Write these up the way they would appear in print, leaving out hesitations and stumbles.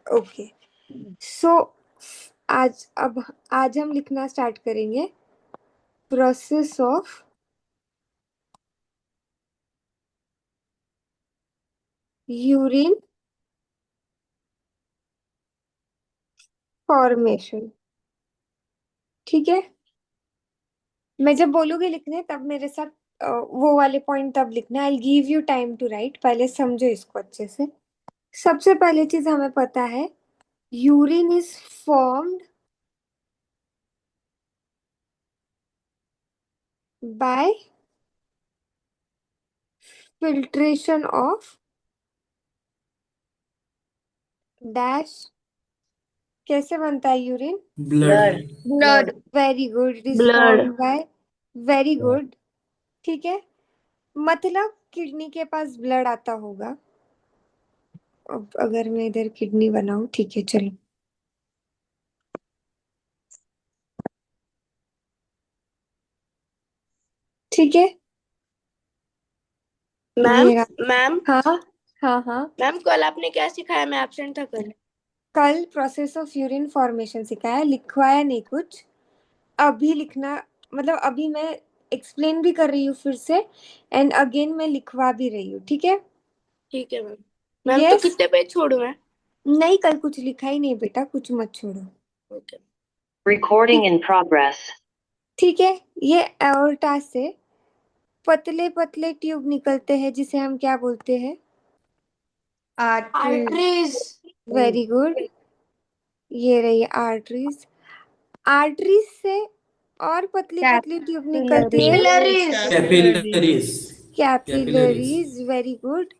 Okay. सो आज हम लिखना स्टार्ट करेंगे। Process of urine formation. ठीक है, मैं जब बोलूंगी लिखने तब मेरे साथ वो वाले पॉइंट तब लिखना। I give you time to write, पहले समझो इसको अच्छे से। सबसे पहले चीज हमें पता है, urine is formed by filtration of dash. कैसे बनता है urine? Blood. Blood. Very good, it is formed bye. Very good. ठीक है, मतलब किडनी के पास ब्लड आता होगा। अब अगर मैं इधर किडनी बनाऊं, ठीक है चलो। ठीक है, मैम। ये रहा। मैम। हाँ हाँ हाँ। मैम कल आपने क्या सिखाया? मैं एब्सेंट था कल। कल प्रोसेस ऑफ यूरिन फॉर्मेशन सिखाया, लिखवाया नहीं कुछ। अभी लिखना, मतलब अभी मैं एक्सप्लेन भी कर रही हूँ फिर से, एंड अगेन मैं लिखवा भी रही हूँ। ठीक है। ठीक है मैम। मैम तो यस। कितने पेज छोड़ू मैं? नहीं, कल कुछ लिखा ही नहीं बेटा, कुछ मत छोड़ो। ओके। Recording ठीक। in progress. ठीक है, ये एओर्टा से पतले पतले ट्यूब निकलते हैं जिसे हम क्या बोलते हैं? आर्टरीज। आर्टरीज। वेरी गुड, ये रही आर्टरीज। आर्टरीज से और पतली पतली ट्यूब निकलती है। Capillaries. Capillaries. Capillaries. Capillaries. Very good.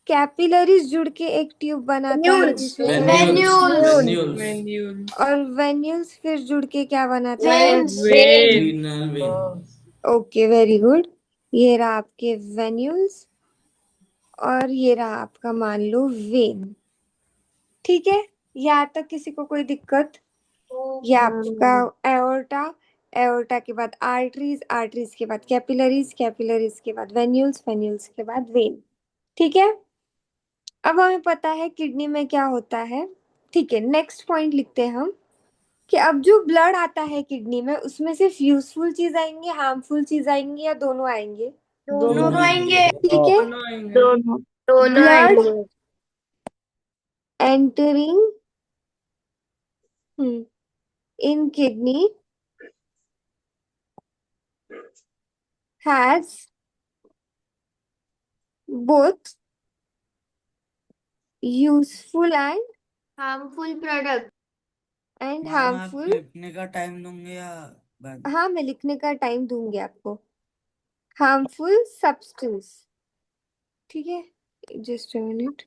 Capillaries जुड़ के एक ट्यूब बनाता है वेन्यूल्स। जिसे, वेन्यूल्स। वेन्यूल्स। वेन्यूल्स। और वेन्यूल्स फिर जुड़ के क्या बनाता है? Veins. When. Renal vein. Okay, very good. ये रहा आपके वेन्यूल्स, और ये रहा आपका मान लो वेन। ठीक है, यहाँ तक किसी को कोई दिक्कत? ये आपका एओर्टा, एओर्टा के बाद आर्टरीज, आर्टरीज के बाद कैपिलरीज, कैपिलरीज के बाद वेन्यूल्स, वेन्यूल्स के बाद वेन। ठीक है, अब हमें पता है किडनी में क्या होता है। ठीक है, नेक्स्ट पॉइंट लिखते हैं हम, कि अब जो ब्लड आता है किडनी में, उसमें सिर्फ यूजफुल चीज आएंगी, हार्मफुल चीज आएंगी, या दोनों आएंगे? दोनों दोनों आएंगे। आएंगे। ठीक है, दोनों आएंगे। दोनों। दोनों ब्लड आएंगे। Entering in kidney has both useful harmful product. And ma'am आप हार्मफुल। लिखने का टाइम दूंगे या बाद? हाँ, मैं लिखने का टाइम दूंगी आपको। Harmful substance. ठीक है, जस्ट अ मिनट।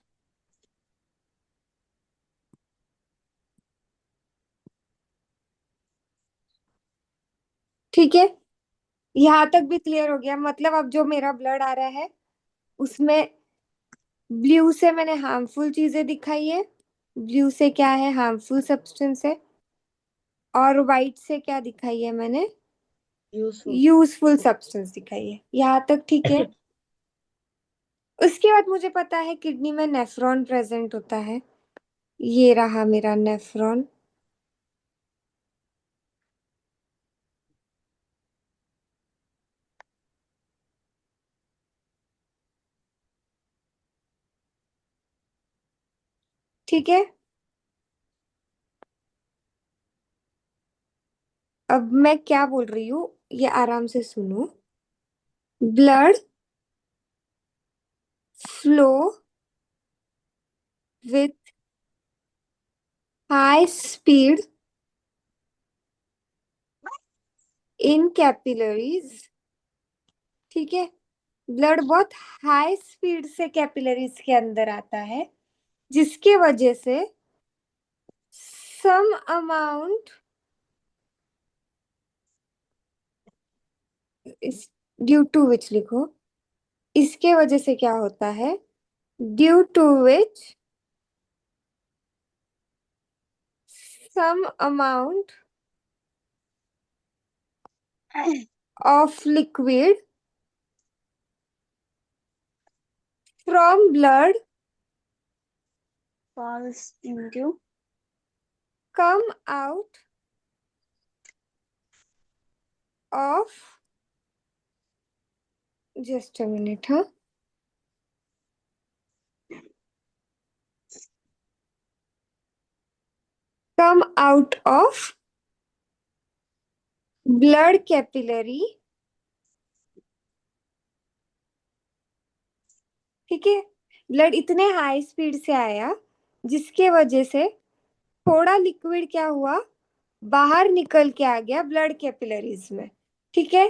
ठीक है, यहाँ तक भी क्लियर हो गया। मतलब अब जो मेरा ब्लड आ रहा है उसमें ब्लू से मैंने हार्मफुल चीजें दिखाई है, ब्लू से क्या है? हार्मफुल सब्सटेंस है। और व्हाइट से क्या दिखाई है मैंने? यूजफुल। यूजफुल सब्सटेंस दिखाई है। यहाँ तक ठीक है। उसके बाद मुझे पता है किडनी में नेफ्रॉन प्रेजेंट होता है। ये रहा मेरा नेफ्रॉन। ठीक है, अब मैं क्या बोल रही हूँ ये आराम से सुनो। Blood flow with high speed in capillaries. ठीक है, ब्लड बहुत हाई स्पीड से कैपिलरीज के अंदर आता है, जिसके वजह से सम अमाउंट, इस ड्यू टू विच लिखो, इसके वजह से क्या होता है? Due to which some amount of liquid from blood False. Thank you. Come out of, just a minute, huh? Come out of blood capillary, ठीक है। ब्लड इतने हाई स्पीड से आया जिसके वजह से थोड़ा लिक्विड क्या हुआ, बाहर निकल के आ गया ब्लड कैपिलरीज में, ठीक है।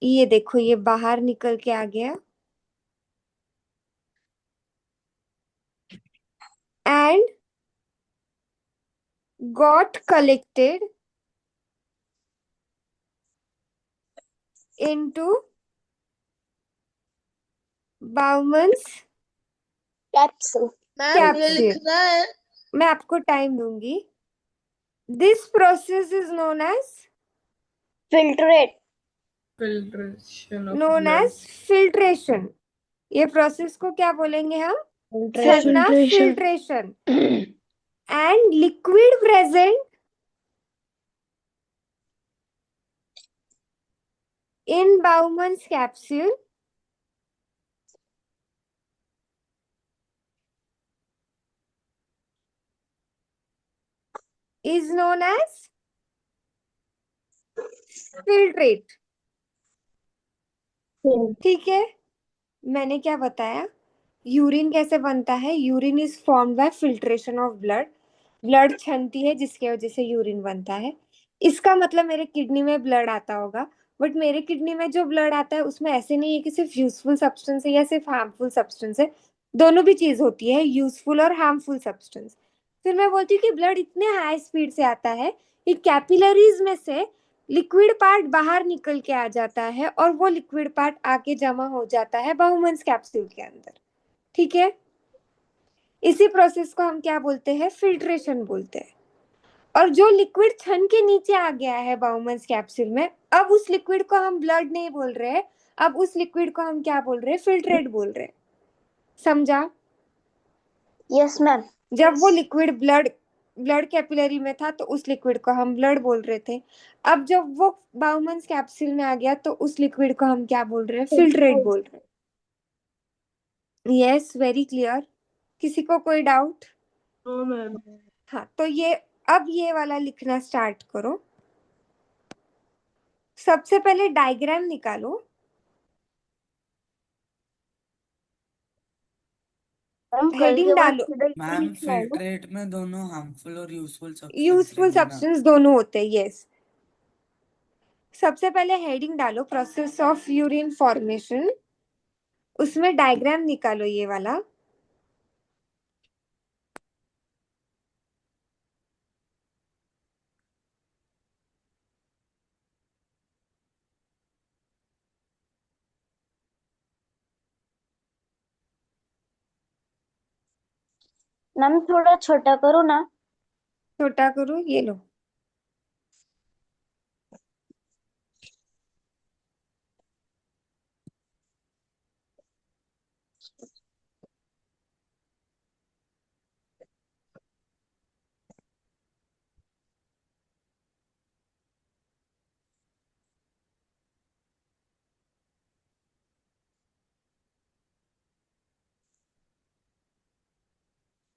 ये देखो, ये बाहर निकल के आ गया and got collected into Bowman's Capsule. Ma'am ये capsule. लिखना है. मैं आपको टाइम दूंगी. This process is known as Filtrate. Filtration of known blood. as filtration. ये प्रोसेस को क्या बोलेंगे हम? Filtration. छन्ना, filtration. And liquid present in Bowman's capsule is known as filtrate. ठीक है, मैंने क्या बताया? यूरिन कैसे बनता है? Urine is formed by filtration of blood. Blood छनती है जिसके वजह से यूरिन बनता है. इसका मतलब मेरे किडनी में ब्लड आता होगा, बट मेरे किडनी में जो ब्लड आता है उसमें ऐसे नहीं है कि सिर्फ यूजफुल सब्सटेंस है या सिर्फ हार्मफुल सब्सटेंस है. दोनों भी चीज होती है, यूजफुल और हार्मफुल सब्सटेंस. फिर मैं बोलती हूँ कि ब्लड इतने हाई स्पीड से आता है कि कैपिलरीज में से लिक्विड पार्ट बाहर निकल के आ जाता है और वो लिक्विड पार्ट आके जमा हो जाता है बाउमन्स कैप्सूल के अंदर, ठीक है। इसी प्रोसेस को हम क्या बोलते हैं? फिल्ट्रेशन बोलते हैं. और जो लिक्विड छन के नीचे आ गया है बाउमन्स कैप्सूल में, अब उस लिक्विड को हम ब्लड नहीं बोल रहे, अब उस लिक्विड को हम क्या बोल रहे हैं? फिल्ट्रेट बोल रहे हैं. समझा? Yes ma'am. जब वो लिक्विड ब्लड कैपिलरी में था तो उस लिक्विड को हम ब्लड बोल रहे थे. अब जब वो बाउमन्स कैप्सूल में आ गया तो उस लिक्विड को हम क्या बोल रहे हैं? फिल्ट्रेट बोल रहे हैं. Yes, very clear. किसी को कोई डाउट? No ma'am. हाँ, तो ये अब ये वाला लिखना स्टार्ट करो. सबसे पहले डायग्राम निकालो. हेडिंग डालो. मैम फिल्ट्रेट में दोनों हार्मफुल और यूजफुल सब्सटेंस यूजफुल रहेंगे ना? सब्सटेंस दोनों होते हैं, यस. सबसे पहले हेडिंग डालो, प्रोसेस ऑफ यूरिन फॉर्मेशन. उसमें डायग्राम निकालो ये वाला. मैम थोड़ा छोटा करो ना. छोटा करो, ये लो.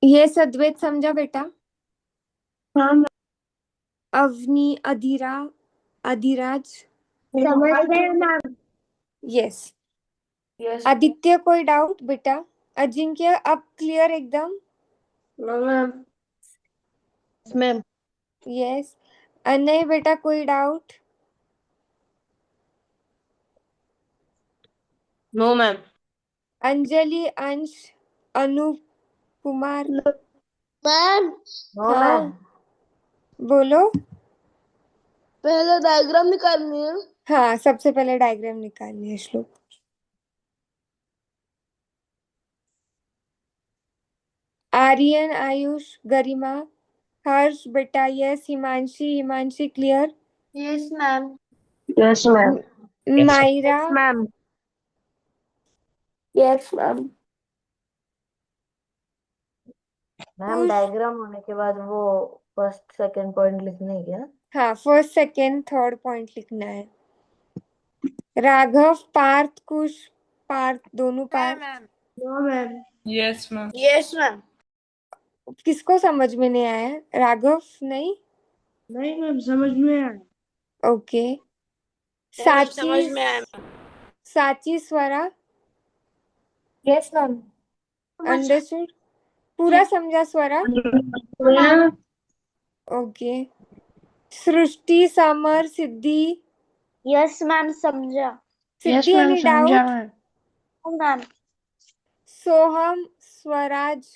ये सद्वैत समझा बेटा? हाँ अवनी, अधीरा, अधिराज. समझ गए मैम. यस. यस. आदित्य, कोई डाउट बेटा? अजिंक्य, अब क्लियर एकदम? No ma'am. Ma'am. Yes. Anay बेटा, कोई doubt? No ma'am. Anjali, Ansh, Anoop Kumar. Ma'am. No हाँ, मैम. बोलो. पहले डायग्राम निकालनी है. हाँ, सबसे पहले डायग्राम निकालनी है श्लोक. आर्यन, आयुष, गरिमा, हर्ष बेटा. Yes. Himanshi, Himanshi clear? Yes ma'am. Yes ma'am. Myra. Ma'am. Yes ma'am. Ma'am उस डायग्राम होने के बाद वो फर्स्ट सेकंड पॉइंट लिखने हैं क्या? हाँ, फर्स्ट सेकंड थर्ड पॉइंट लिखना है। राघव, पार्थ, कुश, पार्थ दोनों Parth. No ma'am. Yes ma'am. Yes ma'am. किसको समझ में नहीं आया? राघव नहीं? नहीं मैम, समझ में आया। ओके। मैम साची, समझ में आया। साची स्वरा, यस मैम। अंडरस्टूड? पूरा समझा स्वरा? ओके। सृष्टि, समर, सिद्धि, यस मैम समझा। यस सिद्धि मैम एनी समझा डाउट? मैम। मैम। सोहम, स्वराज,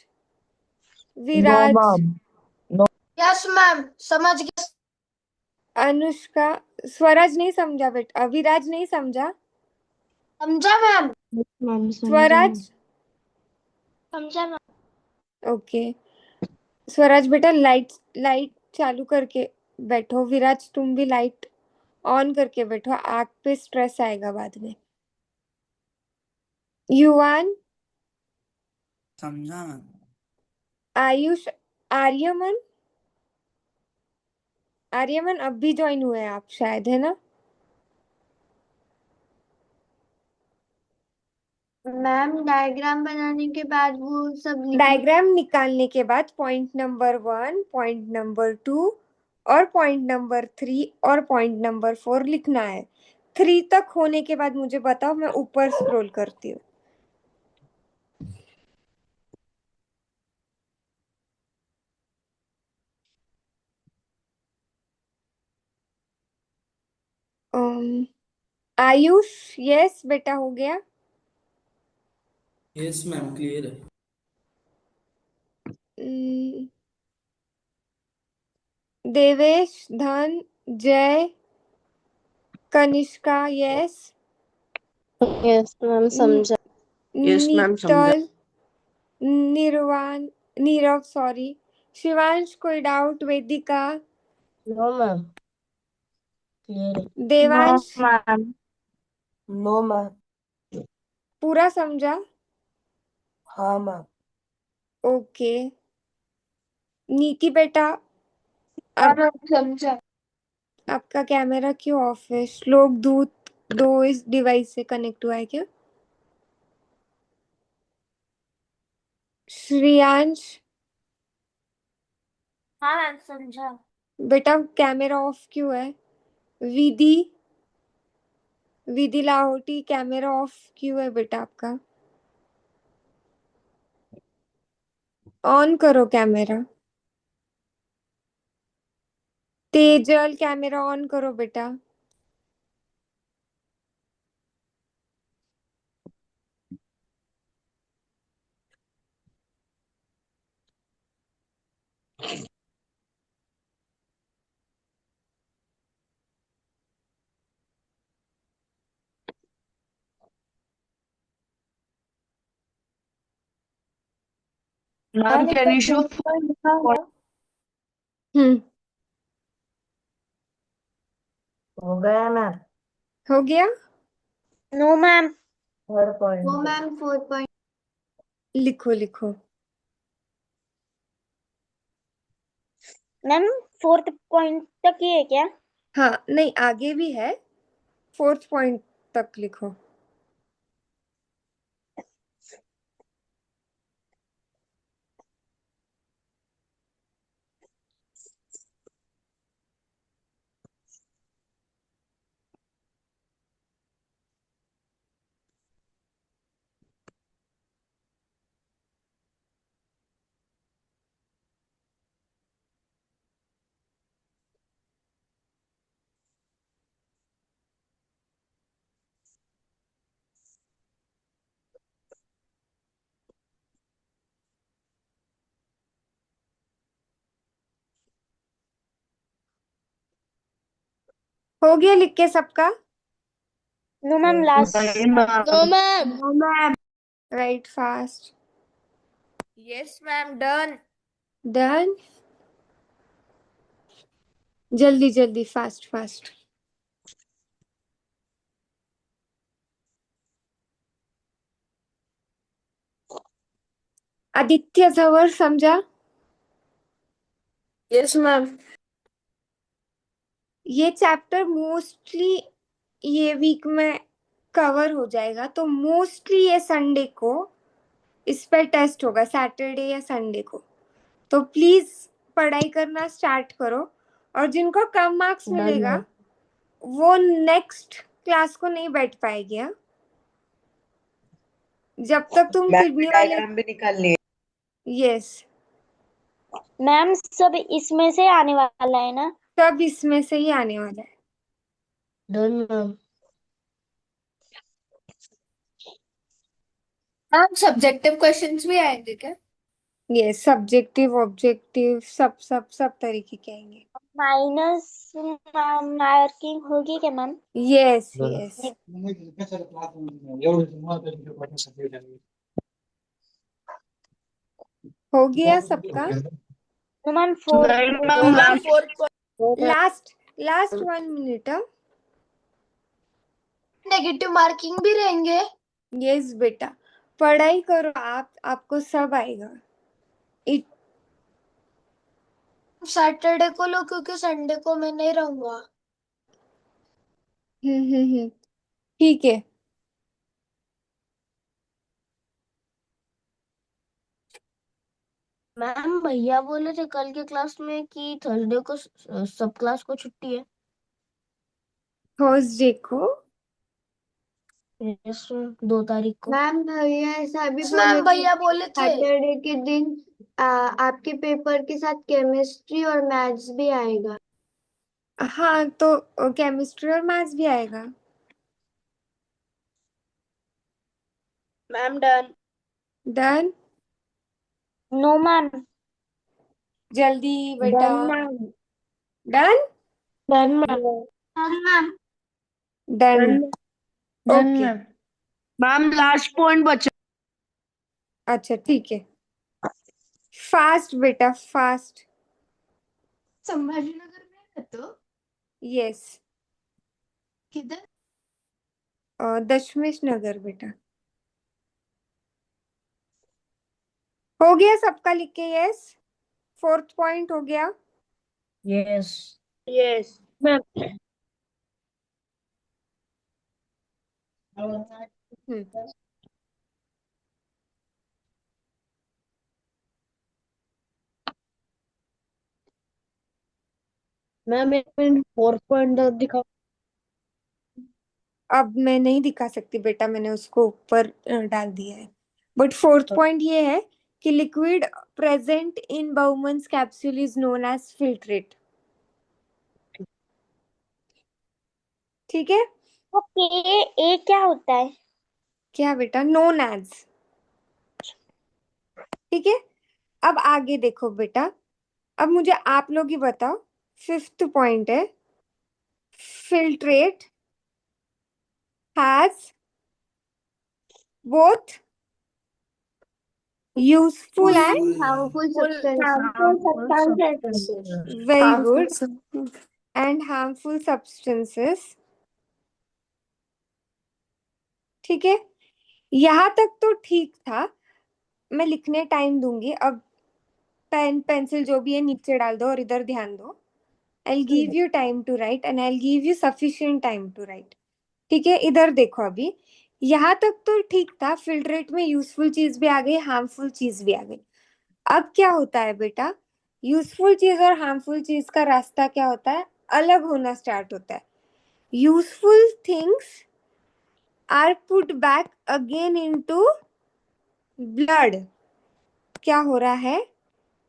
नो विराज, मैम। नो। यस मैम समझ गया। अनुष्का। स्वराज नहीं समझा बेटा, विराज नहीं समझा? समझा मैम। मैम समझा मैम। स्वराज? समझा मैम। ओके। स्वराज बेटा, लाइट लाइट चालू करके बैठो। विराज तुम भी लाइट ऑन करके बैठो, आंख पे स्ट्रेस आएगा बाद में। युवान, समझा मैम। आयुष, आर्यमन। आर्यमन अब भी ज्वाइन हुए हैं आप शायद, है ना? मैम डायग्राम बनाने के बाद वो सब लिखना। डायग्राम निकालने के बाद पॉइंट नंबर 1, पॉइंट नंबर 2 और पॉइंट नंबर 3 और पॉइंट नंबर 4 लिखना है। 3 तक होने के बाद मुझे बताओ, मैं ऊपर स्क्रॉल करती हूँ। आयुष, यस बेटा हो गया। यस मैम, क्लियर है। हम्म, Devesh, Dhan, Jay, Kanishka, yes. Yes ma'am समझा। यस मैम समझा। नीतल, निर्वाण, नीरव सॉरी, शिवांश कोई doubt? Vedika, no ma'am. Clear है। No Devansh ma'am. No ma'am. पूरा समझा? हाँ मैम। ओके। नीति बेटा, हाँ अब मैम समझा। आपका कैमरा क्यों ऑफ है? श्लोक दूत 2 इस डिवाइस से कनेक्ट हुआ है क्या? श्रियांश हाँ मैम समझा। बेटा, कैमरा ऑफ क्यों है? विधि, विधि लाहौटी, कैमरा ऑफ क्यों है बेटा आपका? ऑन करो कैमरा। तेजल, कैमरा ऑन करो बेटा। Ma'am can you show. हम्म, हो गया मैम। हो गया। No ma'am. Third point. No ma'am 4 point. लिखो लिखो। मैम 4th पॉइंट तक ही है क्या? हाँ नहीं, आगे भी है। 4th पॉइंट तक लिखो। हो गया लिख के सबका? No ma'am last. No ma'am. No ma'am. Right fast. Yes ma'am done. Done. जल्दी जल्दी, फास्ट फास्ट। आदित्य झवर समझा? Yes ma'am. ये चैप्टर मोस्टली ये वीक में कवर हो जाएगा, तो मोस्टली ये संडे को इस पे टेस्ट होगा, सैटरडे या संडे को। तो प्लीज पढ़ाई करना स्टार्ट करो, और जिनको कम मार्क्स मिलेगा वो नेक्स्ट क्लास को नहीं बैठ पाएगी। हाँ? जब तक तुम किडनी वाले, डायग्राम भी निकाल लिए। यस, मैम सब इसमें से आने वाला है ना? सब इसमें से ही आने वाला है। Done ma'am. Ma'am subjective questions भी आएंगे क्या? यस, सब्जेक्टिव ऑब्जेक्टिव सब सब सब तरीके के आएंगे। माइनस मार्किंग होगी क्या मैम? यस यस, हो गया सबका। तो ma'am four last last 1 minute. Negative marking भी रहेंगे? यस बेटा, पढ़ाई करो आप, आपको सब आएगा। इट सैटरडे को लो क्योंकि संडे को मैं नहीं रहूंगा। ठीक है। मैम भैया बोले थे कल के क्लास में कि थर्सडे को सब क्लास को छुट्टी है। थर्सडे को? यस 2 तारीख को। मैम भैया ऐसा भी मैम बोले भैया थे बोले थे। सैटरडे के दिन आपके पेपर के साथ केमिस्ट्री और मैथ्स भी आएगा। हाँ, तो केमिस्ट्री और मैथ्स भी आएगा। Ma'am done. Done. No ma'am. जल्दी बेटा। Done ma'am. Done. Done ma'am. Ma'am done. Okay, ma'am last point बचा। अच्छा ठीक है। फास्ट बेटा, फास्ट। संभाजीनगर में रहते हो? यस, किधर? दशमेश नगर बेटा। हो गया सबका लिख के? यस, 4th पॉइंट हो गया। Yes yes ma'am. हम्म, मैम 1 मिनट 4 पॉइंट दिखाओ। अब मैं नहीं दिखा सकती बेटा, मैंने उसको ऊपर डाल दिया है। बट 4th पॉइंट ये है कि liquid present in Bowman's capsule is known as filtrate. ठीक है? ओके, ए क्या होता है? क्या बेटा? Known as. ठीक है, अब आगे देखो बेटा। अब मुझे आप लोग ही बताओ। 5th पॉइंट है, filtrate has both useful and harmful Harmful substances. substances. Very good, and harmful substances. ठीक है, यहां तक तो ठीक था। मैं लिखने टाइम दूंगी अब। पेन पेंसिल जो भी है नीचे डाल दो और इधर ध्यान दो। I give you time to write and I give you sufficient time to write. ठीक है, इधर देखो। अभी यहाँ तक तो ठीक था, फिल्ट्रेट में यूजफुल चीज भी आ गई, हार्मफुल चीज भी आ गई। अब क्या होता है बेटा? यूजफुल चीज और हार्मफुल चीज का रास्ता क्या होता है? अलग होना स्टार्ट होता है। Useful things are put back again into blood. क्या हो रहा है?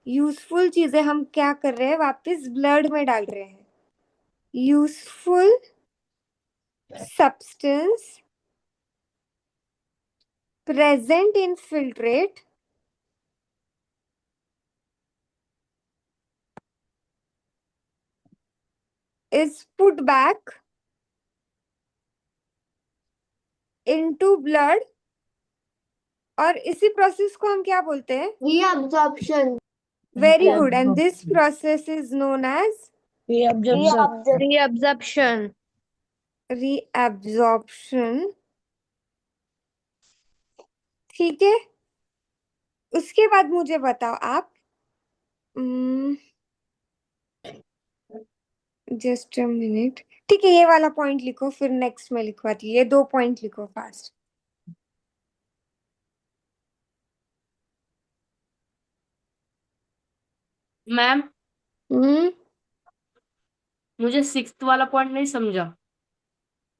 यूजफुल चीजें हम क्या कर रहे हैं? वापस ब्लड में डाल रहे हैं। Useful substance present in filtrate is put back into blood, और इसी प्रोसेस को हम क्या बोलते हैं? Reabsorption. Very good, and this process is known as Reabsorption. Reabsorption. ठीक है, उसके बाद मुझे बताओ आप। Just a minute. ठीक है, ये वाला पॉइंट लिखो, फिर नेक्स्ट में लिखवाती हूँ। ये 2 पॉइंट लिखो फास्ट। मैम हम्म। मुझे 6th वाला पॉइंट नहीं समझा।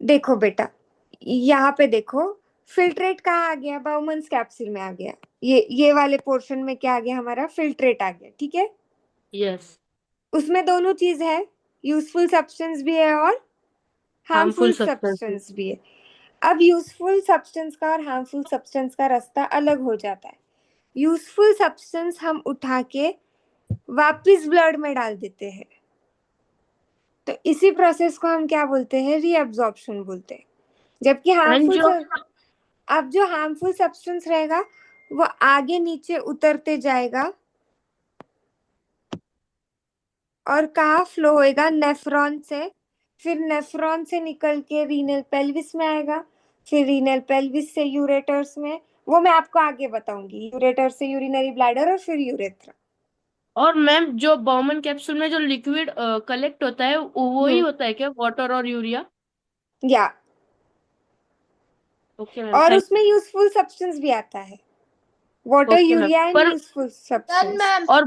देखो बेटा, यहाँ पे देखो, फिल्ट्रेट कहाँ आ गया? बाउमन्स कैप्सूल में आ गया। ये वाले पोर्शन में क्या आ गया? हमारा फिल्ट्रेट आ गया, ठीक है। यस। उसमें दोनों चीज है, यूजफुल सब्सटेंस भी है और हार्मफुल हार्मफुल सब्सटेंसेस। सब्सटेंस भी है। अब यूजफुल सब्सटेंस का और हार्मफुल सब्सटेंस का रास्ता अलग हो जाता है। यूजफुल सब्सटेंस हम उठा के वापिस ब्लड में डाल देते हैं, तो इसी प्रोसेस को हम क्या बोलते हैं? रीअब्जॉर्प्शन बोलते हैं। जबकि एंड जो अब जो हार्मफुल सब्सटेंस रहेगा वो आगे नीचे उतरते जाएगा और कहाँ फ्लो होएगा? नेफ्रॉन से। फिर नेफ्रॉन से निकल के रीनल पेल्विस में आएगा, फिर रीनल पेल्विस से यूरेटर्स में। वो मैं आपको आगे बताऊंगी, यूरेटर से यूरिनरी ब्लैडर और फिर यूरेथ्रा। और मैम जो बाउमन कैप्सूल में जो लिक्विड कलेक्ट होता है वो ही हम्म। होता है क्या, वाटर और यूरिया? या ओके मैम, और थैंक उसमें यूजफुल सब्सटेंस भी आता है, water, okay ma'am. Urea and पर यूजफुल डन सब्सटेंस। मैम। और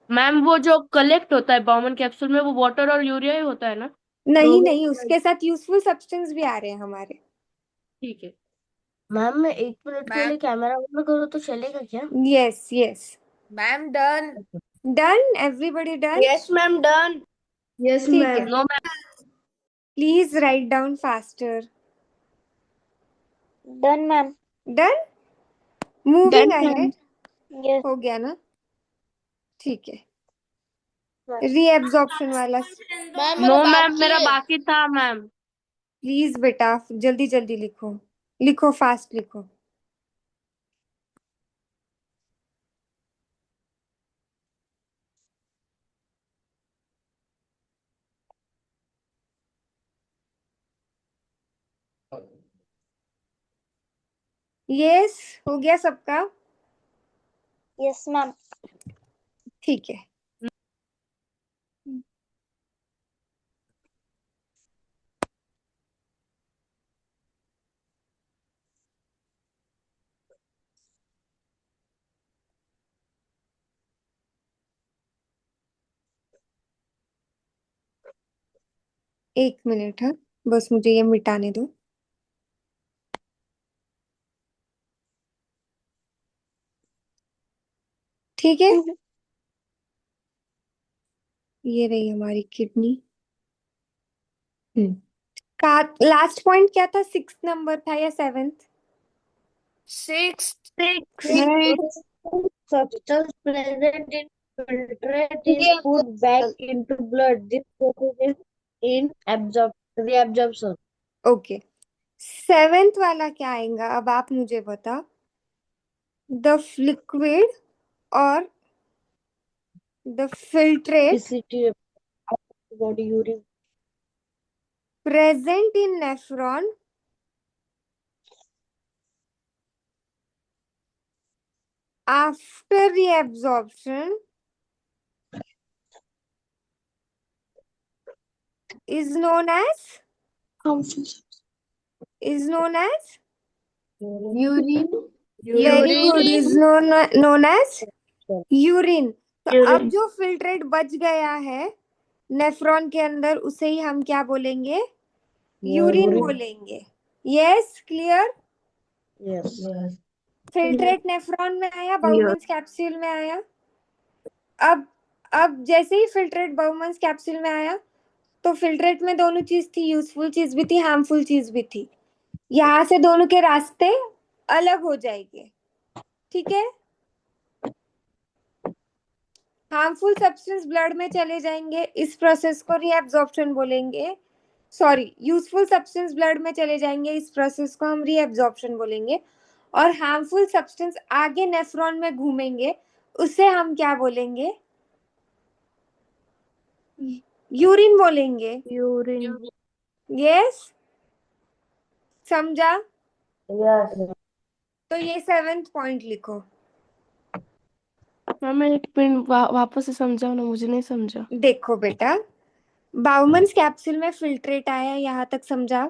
मैम वो जो कलेक्ट होता है बाउमन कैप्सूल में वो वाटर और यूरिया ही होता है ना? नहीं नहीं, उसके साथ यूजफुल सब्सटेंस भी आ रहे हैं हमारे। ठीक है मैम। मैं 1 मिनट के मैम लिए कैमरा बंद करूँ तो चलेगा क्या? Yes yes. Ma'am done. Done, everybody done. Yes ma'am done. Yes ठीक है, ma'am. No ma'am. Please write down faster. Done ma'am. Done, moving done ma'am. Ahead. Yes हो गया ना? ठीक है, रीएब्जॉर्प्शन वाला मैम नो मेरा मैम, बाकी मेरा है। बाकी था मैम। प्लीज बेटा जल्दी जल्दी लिखो, लिखो फास्ट लिखो। यस, हो गया सबका? Yes ma'am. ठीक है। एक मिनट, हाँ, बस मुझे ये मिटाने दो। ठीक है, ये रही हमारी किडनी। हम्म। का लास्ट पॉइंट क्या था? 6 नंबर था या 7th? 6। Substance present in filtrate is put back into blood. This process is in reabsorption. Okay, 7th वाला क्या आएगा? अब आप मुझे बताओ। द लिक्विड और the filtrate PCT body urine. present in nephron after reabsorption is known as is known as Urine. very good, urine. is known as urine. तो अब Urine. जो फिल्ट्रेट बच गया है नेफ्रॉन के अंदर, उसे ही हम क्या बोलेंगे? यूरिन बोलेंगे। Yes, clear. Yes. Filtrate nephron में आया, Yes. बाउमन्स कैप्सूल में आया। अब जैसे ही फिल्ट्रेट बाउमन्स कैप्सूल में आया, तो फिल्ट्रेट में दोनों चीज थी, यूजफुल चीज भी थी, हार्मफुल चीज भी थी। यहाँ से दोनों के रास्ते अलग हो जाएंगे, ठीक है। हार्मफुल सब्सटेंस ब्लड में चले जाएंगे, इस प्रोसेस को रीएब्जॉर्प्शन बोलेंगे। सॉरी, यूजफुल सब्सटेंस ब्लड में चले जाएंगे, इस प्रोसेस को हम रीएब्जॉर्प्शन बोलेंगे। और हार्मफुल सब्सटेंस आगे नेफ्रॉन में घूमेंगे, उसे हम क्या बोलेंगे? यूरिन बोलेंगे। Urine. यस, समझा? यस। तो ये 7th पॉइंट लिखो। मैम एक मिनट वापस से समझाओ ना, मुझे नहीं समझा। देखो बेटा, बाउमन्स कैप्सूल में फिल्ट्रेट आया, यहाँ तक समझा?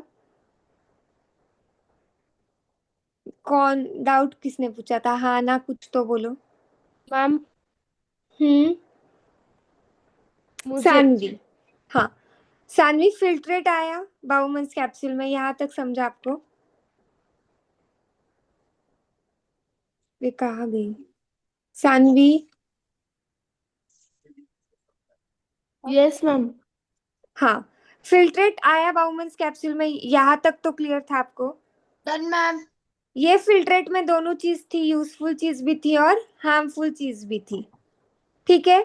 कौन डाउट किसने पूछा था? हाँ ना, कुछ तो बोलो। मैम हम्म। मुझे सानवी। हाँ, सानवी फिल्ट्रेट आया बाउमन्स कैप्सूल में, यहाँ तक समझा आपको? वे कहाँ गई सानवी? Yes ma'am. हाँ, फिल्ट्रेट आया बाउमन्स कैप्सूल में, यहाँ तक तो क्लियर था आपको? Done ma'am. ये फिल्ट्रेट में दोनों चीज थी, यूजफुल चीज भी थी और हार्मफुल चीज भी थी। ठीक है,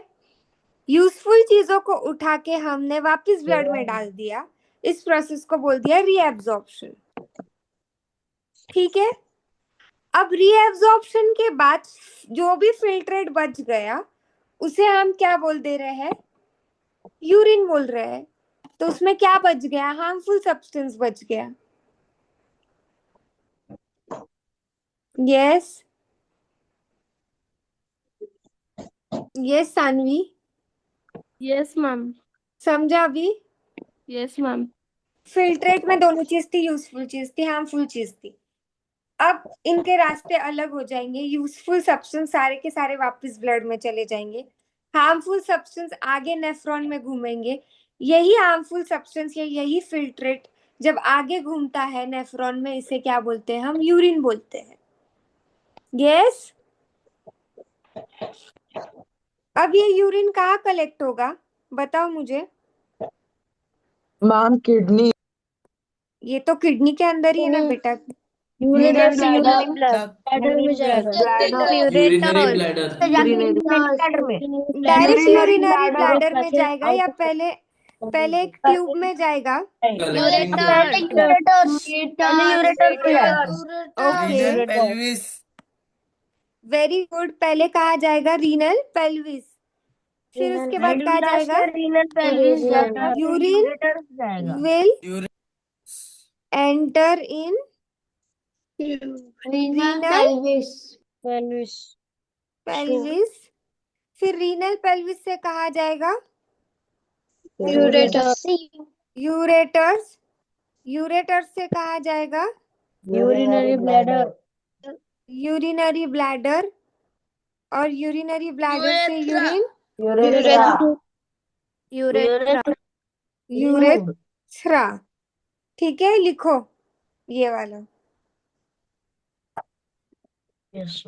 यूजफुल चीजों को उठा के हमने वापस ब्लड में डाल दिया, इस प्रोसेस को बोल दिया रीएब्जॉर्प्शन। ठीक है, अब रीएब्जॉर्प्शन के बाद जो भी फिल्ट्रेट बच गया उसे हम क्या बोल दे रहे हैं? यूरिन बोल रहे हैं। तो उसमें क्या बच गया? हार्मफुल सब्सटेंस बच गया। Yes, yes Sanvi, yes ma'am. समझा अभी? Yes ma'am. फिल्ट्रेट में दोनों चीज थी, यूजफुल चीज थी, हार्मफुल चीज थी। अब इनके रास्ते अलग हो जाएंगे, यूजफुल सब्सटेंस सारे के सारे वापस ब्लड में चले जाएंगे, हार्मफुल सब्सटेंस आगे नेफ्रॉन में घूमेंगे। यही हार्मफुल सब्सटेंस या यही फिल्ट्रेट जब आगे घूमता है नेफ्रॉन में, इसे क्या बोलते हैं? हम यूरिन बोलते हैं। यस, अब ये यूरिन कहाँ कलेक्ट होगा बताओ मुझे? Ma'am kidney. ये तो किडनी के अंदर ही है ना बेटा। यूरिनरी ब्लैडर ब्लैडर में जाएगा। यूरिनरी ब्लैडर ब्लैडर में direct urinary urinary bladder bladder में जाएगा या पहले पहले एक ट्यूब में जाएगा? कलेक्टिंग पहले यूरेटर पे जाएगा। Okay, renal pelvis very good. पहले कहा जाएगा? Renal pelvis. फिर उसके बाद कहा जाएगा रीनल पेल्विस जाएगा, फिर यूरिन यूरेटर जाएगा। Will urine enter in renal renal pelvis. Pelvis. Pelvis. फिर रीनल पेल्विस से कहा जाएगा यूरेटर। यूरेटर्स। यूरेटर्स से कहा जाएगा यूरिनरी ब्लैडर। Urinary bladder. और यूरिनरी ब्लैडर से यूरिन यूरेथ्रा। यूरेटर। यूरेथ्रा। ठीक है, लिखो ये वाला। Yes.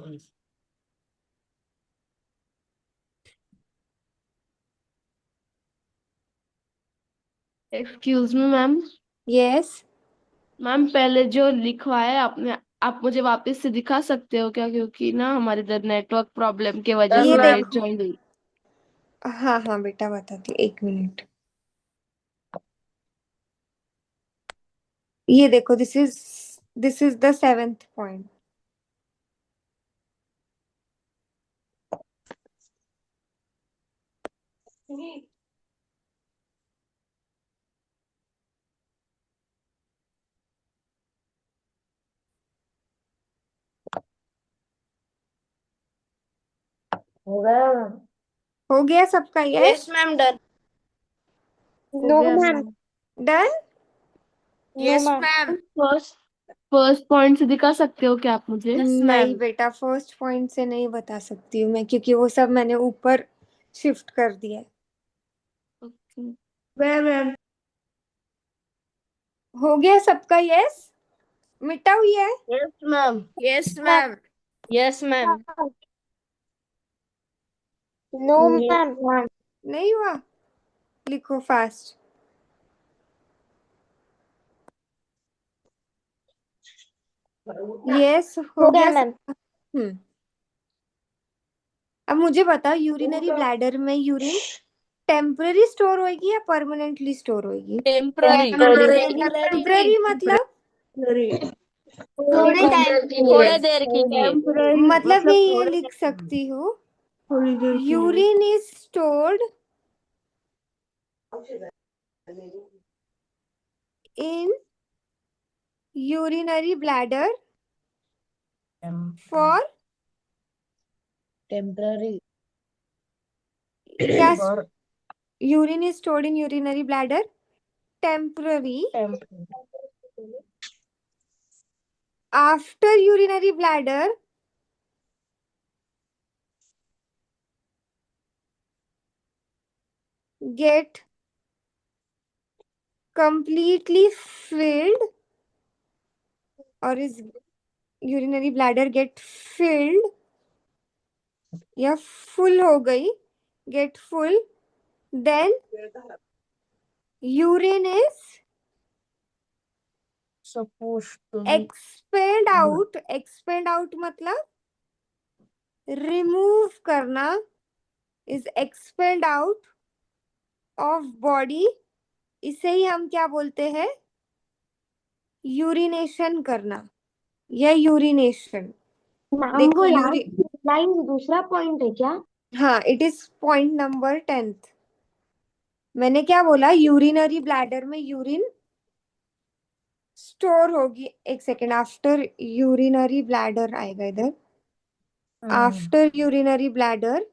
Excuse me ma'am. Yes, ma'am पहले जो लिखवाया है आपने, आप मुझे वापस से दिखा सकते हो क्या? क्योंकि ना हमारे इधर नेटवर्क प्रॉब्लम की वजह ये से लाइट देखो। चल गई। हाँ हाँ बेटा, बताती, एक मिनट। ये देखो, this is the 7th point. हो गया। हो गया सबका? Yes, ma'am done. No ma'am. Done. Yes ma'am. First first point से दिखा सकते हो क्या आप मुझे? नहीं बेटा, फर्स्ट पॉइंट से नहीं बता सकती हूँ मैं, क्योंकि वो सब मैंने ऊपर शिफ्ट कर दिया है। ओके। मैम। हो गया सबका? यस, मिटा हुई है? Yes ma'am. Yes ma'am. Yes ma'am. No ma'am. नहीं हुआ? लिखो फास्ट। यस, हो हो गया गया मैम। सबका? अब मुझे बताओ, यूरिनरी ब्लैडर में यूरिन टेम्पररी स्टोर होगी या परमानेंटली स्टोर होगी? टेम्पररी। टेम्पररी मतलब? थोड़े टाइम के लिए। थोड़े देर के लिए। मतलब मैं ये लिख सकती हूँ, urine is stored in urinary bladder for temporary. क्या? urine is stored in urinary bladder temporarily. After urinary bladder get completely filled, or is urinary bladder get filled या full हो गई, get full, then urine is supposed to expelled out. Expelled out मतलब remove करना, is expelled out of body. इसे ही हम क्या बोलते हैं? यूरिनेशन करना या यूरिनेशन. मैम देखो वो यार लाइन दूसरा पॉइंट है क्या? हाँ, it is point number 10th. मैंने क्या बोला? यूरिनरी ब्लैडर में यूरिन स्टोर होगी. एक सेकेंड, आफ्टर यूरिनरी ब्लैडर आएगा इधर. आफ्टर यूरिनरी ब्लैडर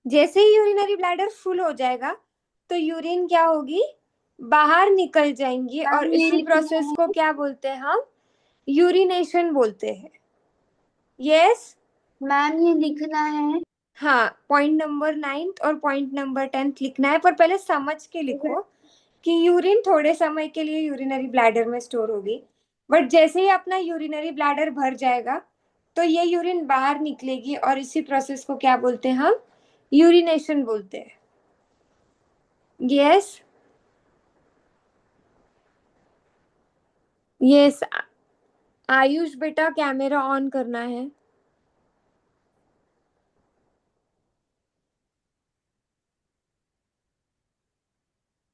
जैसे ही यूरिनरी ब्लैडर फुल हो जाएगा तो यूरिन क्या होगी? बाहर निकल जाएंगी. और इसी प्रोसेस को क्या बोलते हैं हम? यूरिनेशन बोलते हैं. यस मैम ये लिखना है. हाँ, पॉइंट नंबर 9th और पॉइंट नंबर 10th लिखना है, पर पहले समझ के लिखो कि यूरिन थोड़े समय के लिए यूरिनरी ब्लैडर में स्टोर होगी, बट जैसे ही अपना यूरिनरी ब्लैडर भर जाएगा तो ये यूरिन बाहर निकलेगी. और इसी प्रोसेस को क्या बोलते हैं हम? यूरिनेशन बोलते हैं. Yes yes. आयुष बेटा कैमरा ऑन करना है.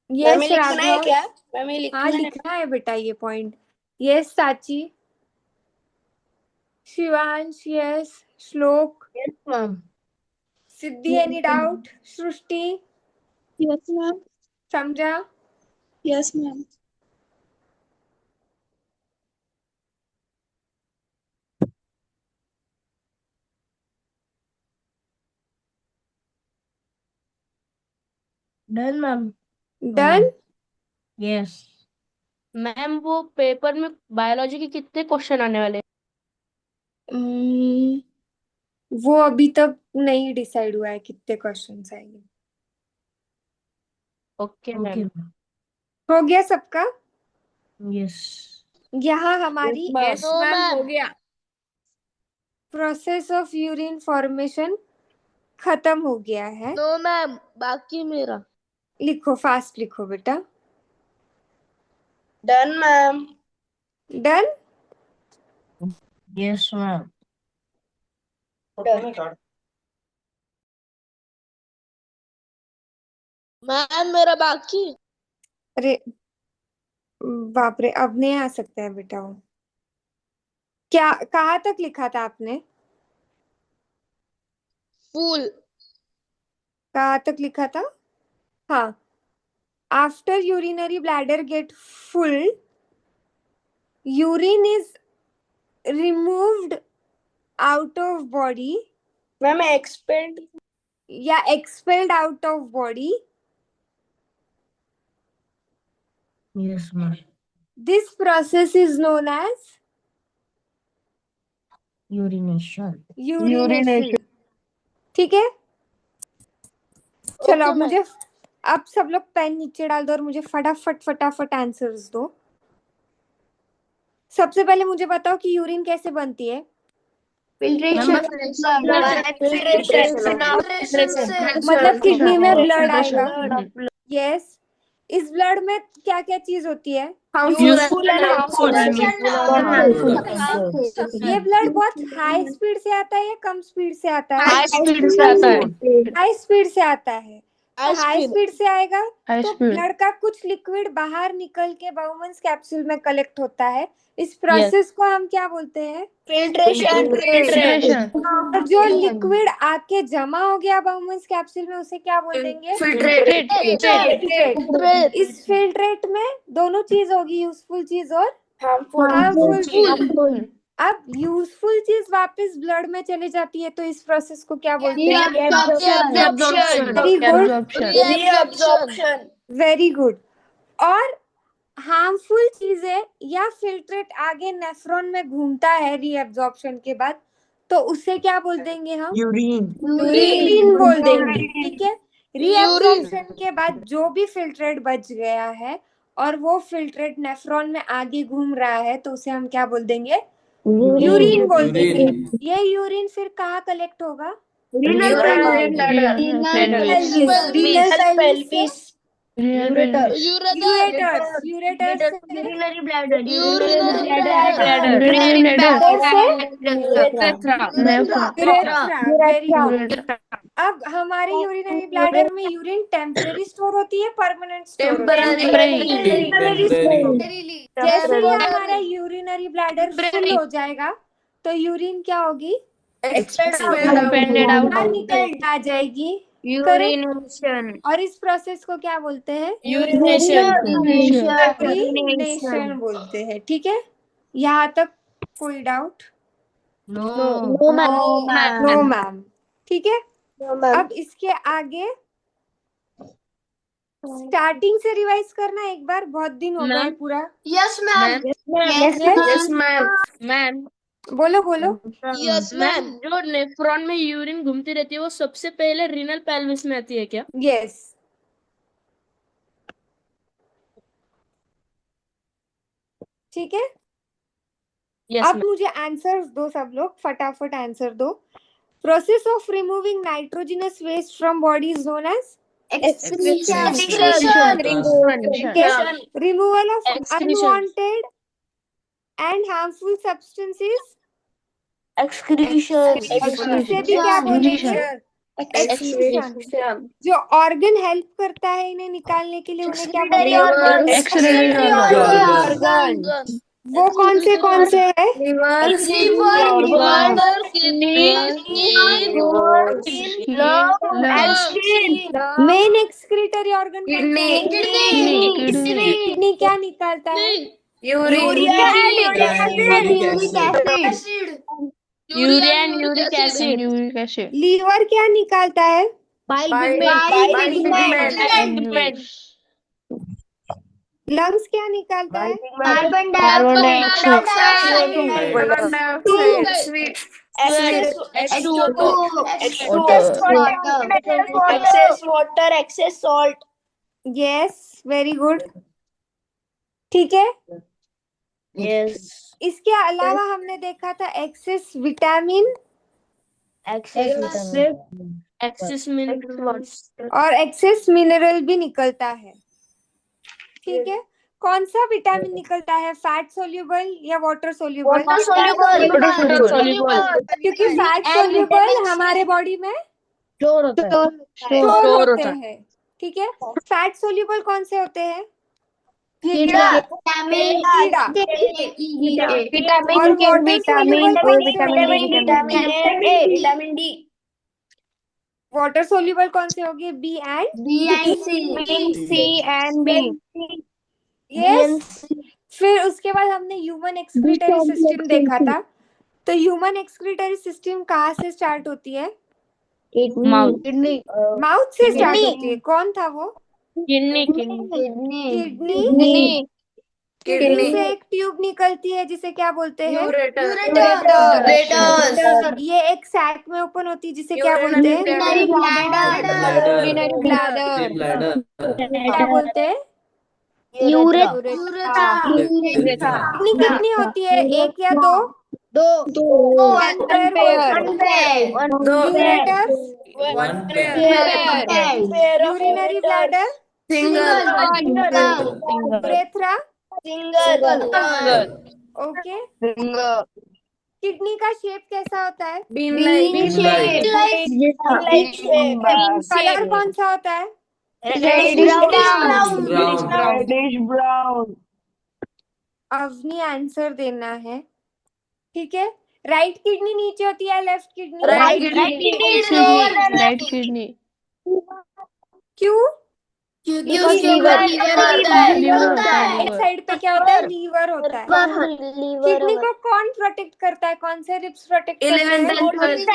यस लिखना है राघव. क्या? मैम ये लिखना हाँ है? लिखना है बेटा ये point. Yes Saachi. Shivansh. Yes. Shlok. Yes, ma'am. Siddhi. Any doubt? Srishti. Yes ma'am. समझा? Yes ma'am. Done, ma'am. Done. Yes. Ma'am वो पेपर में बायोलॉजी के कितने क्वेश्चन आने वाले? वो अभी तक नहीं डिसाइड हुआ है कितने क्वेश्चंस आएंगे. Okay Okay, ma'am. ma'am. हो गया सबका? Yes. यहाँ हमारी यस मैम हो गया. प्रोसेस ऑफ यूरिन फॉर्मेशन खत्म हो गया है. नो मैम बाकी मेरा. लिखो, फास्ट लिखो बेटा. Done ma'am. Done. Yes, ma'am. Ma'am मेरा बाकी. अरे बाप रे, अब नहीं आ सकता है बेटा वो. क्या कहाँ तक लिखा था आपने? फुल. कहाँ तक लिखा था? हाँ. After urinary bladder get full, urine is removed out of body ma'am expand. या expelled out of body. Yes, ma'am. This process is known as Urination. Urination. ठीक है. चलो Okay, अब मुझे, अब सब लोग पेन नीचे डाल दो और मुझे फटाफट फटाफट आंसर्स दो. सबसे पहले मुझे बताओ कि यूरिन कैसे बनती है? मतलब किडनी में ब्लड आएगा. यस. इस ब्लड में क्या क्या चीज होती है? ये ब्लड बहुत हाई स्पीड से आता है या कम स्पीड से आता है? हाई स्पीड से आता है. हाई स्पीड से आता है. तो हाई speed. स्पीड से आएगा हाई तो स्पीड. ब्लड का कुछ लिक्विड बाहर निकल के बाउमन्स कैप्सूल में कलेक्ट होता है. इस प्रोसेस को हम क्या बोलते हैं? फिल्ट्रेशन. और जो लिक्विड आके जमा हो गया बाउमन्स कैप्सूल में उसे क्या बोलेंगे? इस फिल्ट्रेट में दोनों चीज होगी, यूजफुल चीज और हार्मफुल चीज. अब यूजफुल चीज वापस ब्लड में चली जाती है तो इस प्रोसेस को क्या बोलते हैं? Reabsorption. Very good, Reabsorption. Very good. और हार्मफुल चीजें या फिल्ट्रेट आगे नेफ्रॉन में घूमता है रीअब्जॉर्प्शन के बाद, तो उसे क्या बोल देंगे हम? यूरिन। यूरिन बोल देंगे। ठीक है, रीअब्जॉर्प्शन के बाद जो भी फिल्ट्रेट बच गया है और वो फिल्ट्रेट नेफ्रॉन में आगे घूम रहा है तो उसे हम क्या बोल देंगे? यूरिन बोल देंगे। ये यूरिन फिर कहाँ कलेक्ट होगा? Renal pelvis. Ureters Urinary bladder. Very good. अब हमारे यूरिनरी ब्लैडर में यूरिन टेम्पररी स्टोर होती है, परमानेंट स्टोर टेम्पररी स्टोर। जैसे ही हमारा यूरिनरी ब्लैडर फुल हो जाएगा तो यूरिन क्या होगी? बाहर निकल आ जाएगी। Urination. और इस प्रोसेस को क्या बोलते हैं? यूरिनेशन बोलते हैं। ठीक है, यहाँ तक कोई doubt? No, ma'am. No ma'am. ठीक है, अब इसके आगे स्टार्टिंग से रिवाइज करना एक बार, बहुत दिन हो गए पूरा। Yes, ma'am. Yes ma'am. बोलो बोलो। Yes, ma'am, ma'am. जो नेफ्रॉन में यूरिन घूमती रहती है वो सबसे पहले रीनल पेल्विस में आती है क्या? यस, ठीक है। यस अब मुझे आंसर्स दो, सब लोग फटाफट आंसर दो। Process of removing nitrogenous waste from body is known as removal of unwanted and harmful substances. इसे भी क्या बोलेंगे? एक्सक्रीशन। जो ऑर्गन हेल्प करता है इन्हें निकालने के लिए उन्हें क्या बोलेंगे? वो कौन से है? मेन एक्सक्रीटरी ऑर्गन कौन सा है? किडनी क्या निकालता है? Uric acid. लीवर क्या निकालता है? लंग्स क्या निकालता है? Carbon dioxide. Excess salt. Yes, very good. ठीक है, Yes. इसके अलावा हमने देखा था एक्सेस विटामिन एक्सेस मिनरल और एक्सेस मिनरल भी निकलता है। ठीक है, कौन सा विटामिन निकलता है? फैट सोल्यूबल या वाटर सोल्यूबल? क्योंकि फैट सोल्यूबल हमारे बॉडी में स्टोर होते हैं। ठीक है, फैट सोल्यूबल कौन से होते हैं? कीड़ा। और वाटर सोल्यूबल कौन से होते हैं? वाटर सोल्यूबल कौन से होंगे? B and yes. फिर उसके बाद हमने ह्यूमन एक्सक्रीटरी सिस्टम देखा था। तो ह्यूमन एक्सक्रीटरी सिस्टम कहाँ से स्टार्ट होती है? माउथ से स्टार्ट होती है। कौन था वो? किडनी। किडनी से एक ट्यूब निकलती है जिसे क्या बोलते हैं? ये एक सैक में ओपन होती है जिसे क्या बोलते हैं? क्या बोलते हैं? कितनी होती है? एक या दो? Urinary bladder urethra okay. Kidney का शेप कैसा होता है? कलर कौन सा होता है? अवनी आंसर देना है। ठीक है, राइट किडनी नीचे होती है, लेफ्ट किडनी? Right kidney. क्यों? क्योंकि उसके ऊपर लीवर होता है। एक साइड पे क्या होता है? लीवर होता है। किडनी को कौन प्रोटेक्ट प्रोटेक्ट करता है? कौन से रिब्स प्रोटेक्ट करते 11th हैं? and 12th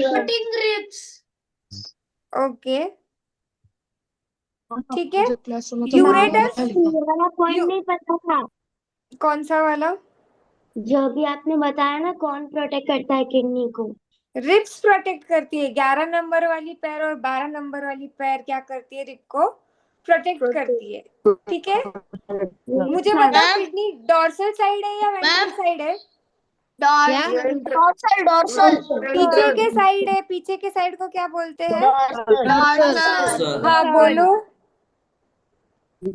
Floating ribs. Okay, ठीक है। यूरेटस ये वाला पॉइंट यू- नहीं पता था। कौन सा वाला? जो भी आपने बताया ना, कौन प्रोटेक्ट करता है किडनी को? रिब्स प्रोटेक्ट करती है। 11 नंबर वाली पैर और 12 नंबर वाली पैर क्या करती है? रिब को प्रोटेक्ट करती है, ठीक है। मुझे बताओ, किडनी डोर्सल साइड है या वेंट्रल साइड है? Dorsal. पीछे के साइड है। पीछे के साइड को क्या बोलते हैं? सर हाँ बोलो।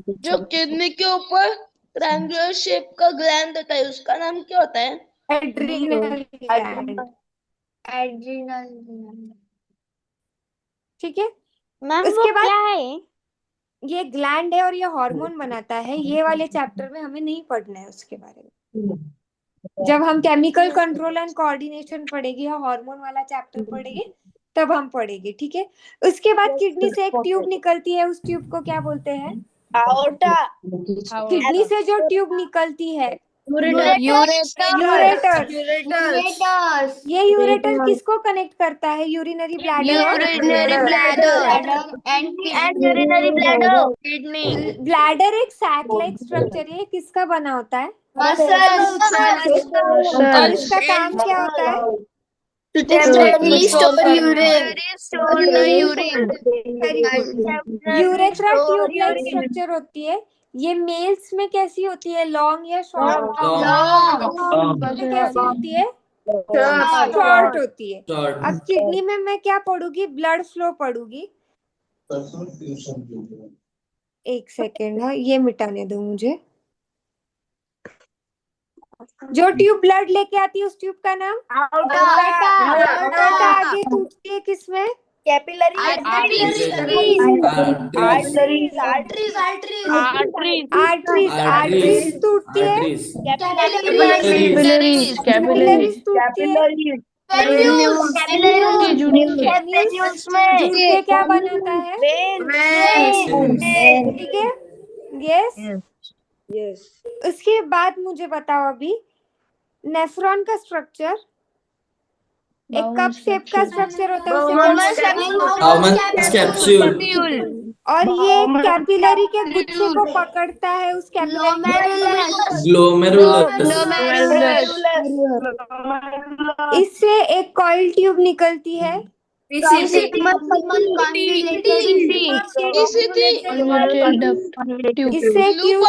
जो किडनी के ऊपर ट्रायंगुलर शेप का ग्लैंड होता है उसका नाम क्या होता है? एड्रीनल ग्लैंड, ठीक है। मैम उसके वो बाद क्या है? ये ग्लैंड है और ये हार्मोन बनाता है। ये वाले चैप्टर में हमें नहीं पढ़ना है उसके बारे में। जब हम केमिकल कंट्रोल एंड कोऑर्डिनेशन पढ़ेंगे या हार्मोन वाला चैप्टर पढ़ेंगे तब हम पढ़ेंगे, ठीक है। उसके बाद किडनी से एक ट्यूब निकलती है। उस ट्यूब को क्या बोलते हैं? Aorta. किडनी से जो ट्यूब निकलती है, Ureters. यूरेटर्स। ये यूरेटर किसको कनेक्ट करता है? यूरिनरी ब्लैडर और And urinary bladder. Kidney. Bladder एक सैक लाइक स्ट्रक्चर है। ये किसका बना होता है? और इसका काम क्या होता है? Restore urine. Very good. Urethra tube like structure होती है। ये मेल्स में कैसी होती है? लॉन्ग या शॉर्ट? में कैसी होती है? शॉर्ट होती है। अब किडनी में मैं क्या पढ़ूंगी? Blood flow पढ़ूंगी। एक सेकेंड, हाँ ये मिटाने दो मुझे। जो ट्यूब ब्लड लेके आती है उस ट्यूब का नाम? आर्टा। आगे टूटती है किसमें? Capillary. आर्टरीज टूटती है। कैपिलरीज टूटती है। जुड़ के क्या बनाता है? ठीक है, यस। उसके बाद मुझे बताओ अभी नेफ्रॉन का स्ट्रक्चर। एक कप शेप का स्ट्रक्चर होता है, उसे क्या बोलते हैं? Bowman's capsule. और ये कैपिलरी के गुच्छे को पकड़ता है। उस कैपिलरी Glomerulus. इससे एक कॉइल ट्यूब निकलती है। इससे Q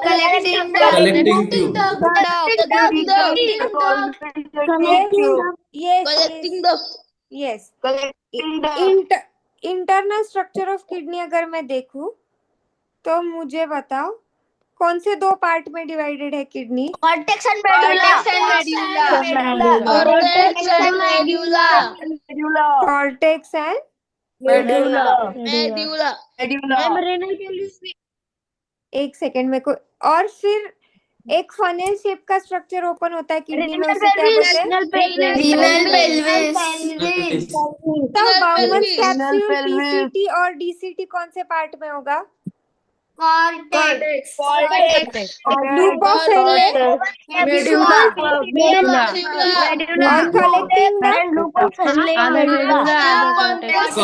Collecting tube. Yes. Internal structure of kidney अगर मैं देखूं तो मुझे बताओ कौन से दो पार्ट में डिवाइडेड है kidney? Cortex and medulla. Cortex and Medulla. एक सेकेंड मेरे को। और फिर एक फनेल शेप का स्ट्रक्चर ओपन होता है किडनी में, उसे क्या बोलते हैं? तब बाउमन्स कैप्सूल, पीसीटी और डीसीटी कौन से पार्ट में होगा? लूप ऑफ हेनले और कलेक्टिंग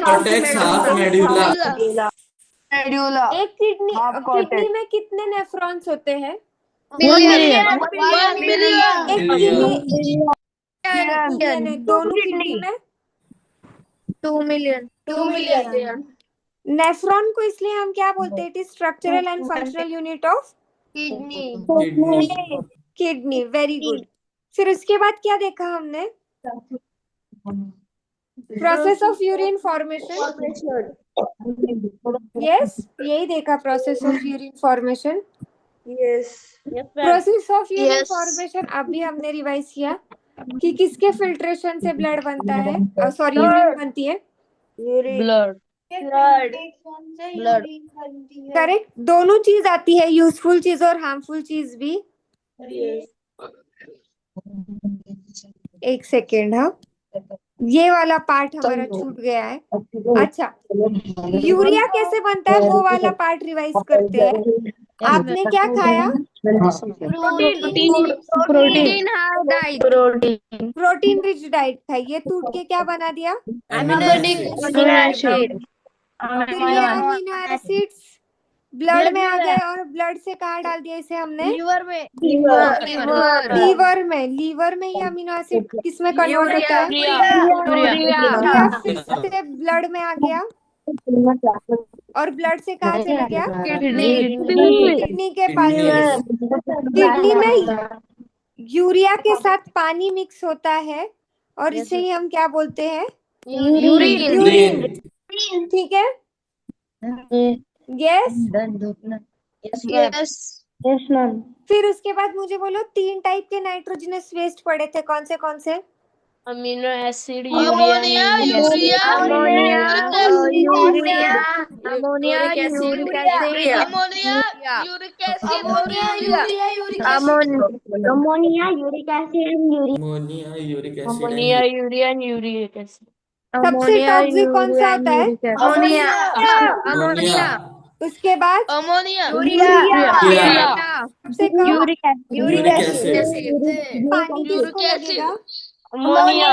Cortex, half medulla. एक किडनी में कितने नेफ्रॉन्स होते हैं? एक किडनी है, दोनों किडनी में 2 million. नेफ्रॉन को इसलिए हम क्या बोलते हैं? It is structural and functional unit of kidney. Very good. फिर उसके बाद क्या देखा हमने? Process of urine formation. Yes, यही देखा, process of urine formation. Process of urine formation अभी हमने रिवाइज किया कि किसके फिल्ट्रेशन से ब्लड बनता है, सॉरी यूरिन बनती है। करेक्ट। दोनों चीज आती है, यूजफुल चीज और हार्मफुल चीज भी। एक सेकेंड, हाँ ये वाला पार्ट हमारा छूट गया है। अच्छा, यूरिया कैसे बनता है वो वाला पार्ट रिवाइज करते हैं। आपने क्या खाया? प्रोटीन प्रोटीन रिच डाइट खाई। ये टूट के क्या बना दिया? Amino acid. फिर ये अमीनो एसिड्स ब्लड में आ गए और ब्लड से कहाँ डाल दिया इसे हमने? लीवर में। लीवर में ये अमीनो एसिड किस में कन्वर्ट होता है? यूरिया। फिर से ब्लड में आ गया और ब्लड से कहाँ चले गया? किडनी के पास गया। किडनी में यूरिया के साथ पानी मिक्स होता है और इसे ही हम क्या बोलते हैं? यूरिन। ठीक है। यस। Yes ma'am. फिर उसके बाद मुझे बोलो 3 टाइप के नाइट्रोजनस वेस्ट पड़े थे, कौन से कौन से? Amino acid, ammonia, urea, ammonia, uric ammonia, uric acid और ammonia, uric acid and urea. Ammonia, uric acid ammonia, urea and uric acid. सबसे टॉक्सिक कौन सा होता है? अमोनिया, उसके बाद अमोनिया, सबसे कम यूरिक एसिड, पानी किसको यूरिक एसिड, लगेगा? अमोनिया,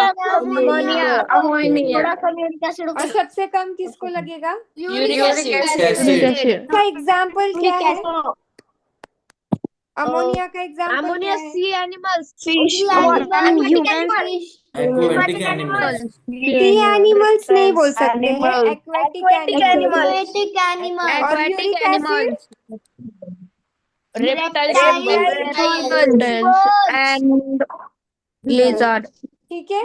और सबसे कम किसको लगेगा? Uric acid. का एग्जाम्पल क्या है? अमोनिया का एग्जाम्पल क्या है? एक्वाटिक एनिमल्स, सी एनिमल्स नहीं बोल सकते हैं, एक्वेटिक एनिमल्स। और यूरिक एसिड ठीक है।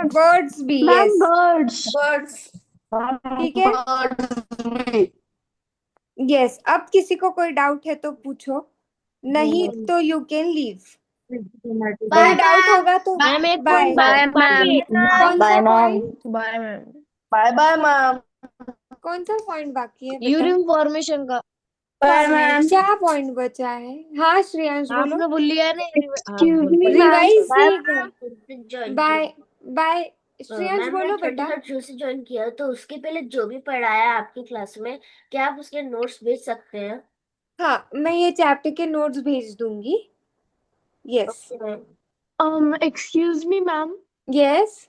बर्ड्स भी, यस ठीक है। यस। अब किसी को कोई डाउट है तो पूछो, नहीं तो यू कैन लीव। कोई डाउट होगा तो बाय। कौन सा पॉइंट? Bye bye ma'am. कौन सा पॉइंट बाकी है? यूरिन फॉर्मेशन का क्या पॉइंट बचा है? हाँ श्रेयांश बोलो। आपने बोल लिया ना। रिवाइज नहीं कर। बाय बाय श्रेयांश बोलो बेटा। शुरू से ज्वाइन किया तो उसके पहले जो भी पढ़ाया आपकी क्लास में, क्या आप उसके नोट्स भेज सकते हैं? हाँ, मैं ये चैप्टर के नोट्स भेज दूंगी। Yes excuse me ma'am, yes.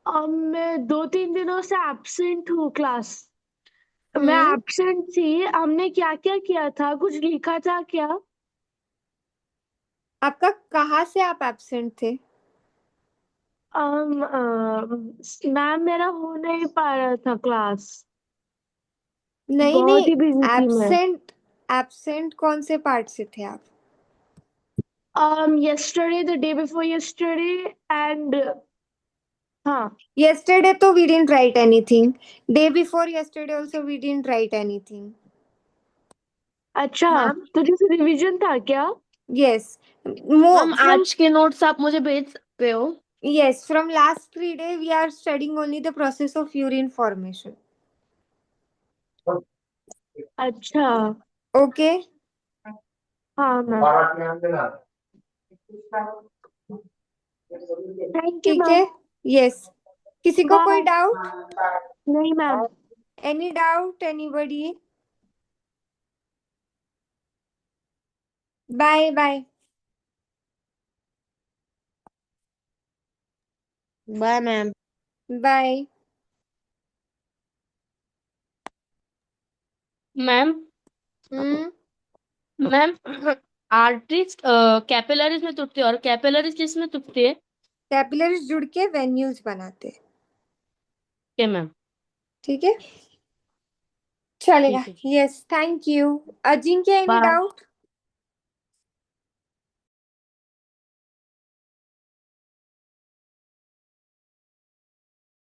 मैं 2-3 दिनों से एब्सेंट हूँ क्लास। मैं हम्म। एब्सेंट थी। हमने क्या क्या किया था? कुछ लिखा था क्या? आपका कहाँ से आप एब्सेंट थे? मैम मेरा हो नहीं पा रहा था क्लास। नहीं बहुत ही नहीं, बिजी थी मैं। एब्सेंट कौन से पार्ट से थे आप? yesterday, the day before yesterday, and हाँ, Yesterday तो we didn't write anything. Day before yesterday also we didn't write anything. अच्छा तो जैसे रिवीजन था क्या? Yes. मैम आज के नोट्स आप मुझे भेज सकते हो? Yes, from last 3 days we are studying only the process of urine formation. अच्छा Okay. हाँ मैम, थैंक यू ठीक मैम। है। Yes. किसी को कोई बाय। डाउट? नहीं ma'am. Any doubt? Anybody? Bye bye. Bye ma'am. Bye. Ma'am हम्म। Ma'am arteries capillaries में टूटती है और कैपिलरीज किस में टूटती है? कैपिलरीज जुड़ के वेन्यूल्स बनाते हैं। Okay ma'am. ठीक है, चलेगा। ठीक है। Yes, thank you. Ajinkya, any Bye. Doubt?